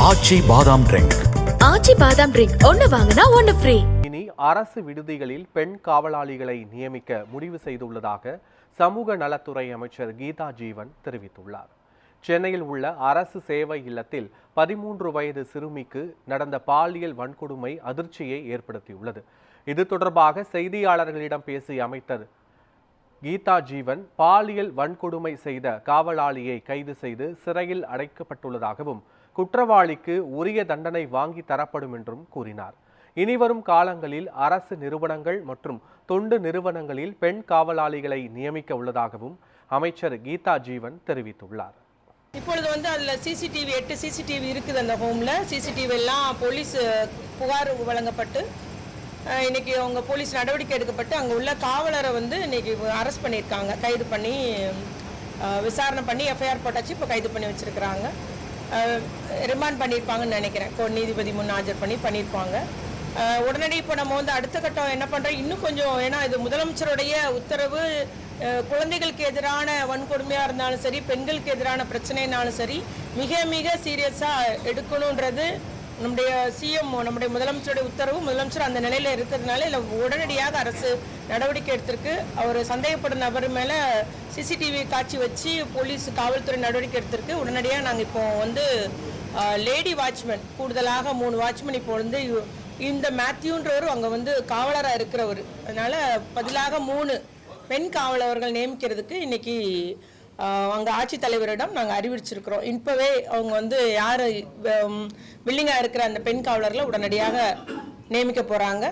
ஆச்சி பாதாம் ட்ரிங்க். ஆச்சி பாதாம் ட்ரிங்க் ஒன்னு வாங்கினா ஒன்னு ஃப்ரீ. இனி அரசு விடுதிகளில் பெண் காவலாளிகளை நியமிக்க முடிவு செய்துள்ளதாக சமூக நலத்துறை அமைச்சர் கீதா ஜீவன் தெரிவித்துள்ளார். சென்னையில் உள்ள அரசு சேவை இல்லத்தில் 13 வயது சிறுமிக்கு நடந்த பாலியல் வன்கொடுமை அதிர்ச்சியை ஏற்படுத்தியுள்ளது. இது தொடர்பாக செய்தியாளர்களிடம் பேசிய அமைச்சர் கீதா ஜீவன் பாலியல் வன்கொடுமை செய்த காவலாளியை கைது செய்து சிறையில் அடைக்கப்பட்டுள்ளதாகவும் குற்றவாளிக்கு உரிய தண்டனை வாங்கி தரப்படும் என்றும் கூறினார். இனிவரும் காலங்களில் அரசு நிறுவனங்கள் மற்றும் தொண்டு நிறுவனங்களில் பெண் காவலாளிகளை நியமிக்க உள்ளதாகவும் அமைச்சர் கீதா ஜீவன் தெரிவித்துள்ளார். இப்பொழுது அதில் சிசிடிவி 8 சிசிடிவி இருக்குது. அந்த ஹோமில் சிசிடிவி எல்லாம் போலீஸ் புகார் வழங்கப்பட்டு இன்னைக்கு அவங்க போலீஸ் நடவடிக்கை எடுக்கப்பட்டு அங்கே உள்ள காவலரை இன்னைக்கு அரெஸ்ட் பண்ணியிருக்காங்க. கைது பண்ணி விசாரணை பண்ணி எஃப்ஐஆர் போட்டாச்சு. இப்போ கைது பண்ணி வச்சுருக்கிறாங்க. ரிமாண்ட் பண்ணியிருப்பாங்கன்னு நினைக்கிறேன். நீதிபதி முன் ஆஜர் பண்ணியிருப்பாங்க. உடனடி இப்போ நம்ம அடுத்த கட்டம் என்ன பண்ணுறோம், இன்னும் கொஞ்சம், ஏன்னா இது முதலமைச்சருடைய உத்தரவு. குழந்தைகளுக்கு எதிரான வன்கொடுமையாக இருந்தாலும் சரி, பெண்களுக்கு எதிரான பிரச்சனைனாலும் சரி, மிக மிக சீரியஸாக எடுக்கணுன்றது நம்முடைய சிஎம், நம்முடைய முதலமைச்சருடைய உத்தரவு. முதலமைச்சர் அந்த நிலையில் இருக்கிறதுனால இல்லை உடனடியாக அரசு நடவடிக்கை எடுத்திருக்கு. அவர் சந்தேகப்படும் நபர் மேலே சிசிடிவி காட்சி வச்சு போலீஸ் காவல்துறை நடவடிக்கை எடுத்திருக்கு. உடனடியாக நாங்கள் இப்போ லேடி வாட்ச்மேன் கூடுதலாக 3 வாட்ச்மேன் இப்போ இந்த மேத்யூன்றவர் அங்கே காவலராக இருக்கிறவர். அதனால் பதிலாக 3 பெண் காவலர்கள் நியமிக்கிறதுக்கு இன்னைக்கு அங்கே ஆட்சித்தலைவரிடம் நாங்கள் அறிவிச்சிருக்கிறோம். இப்போவே அவங்க யார் வில்லிங்காக இருக்கிற அந்த பெண் காவலர்களை உடனடியாக நியமிக்க போகிறாங்க.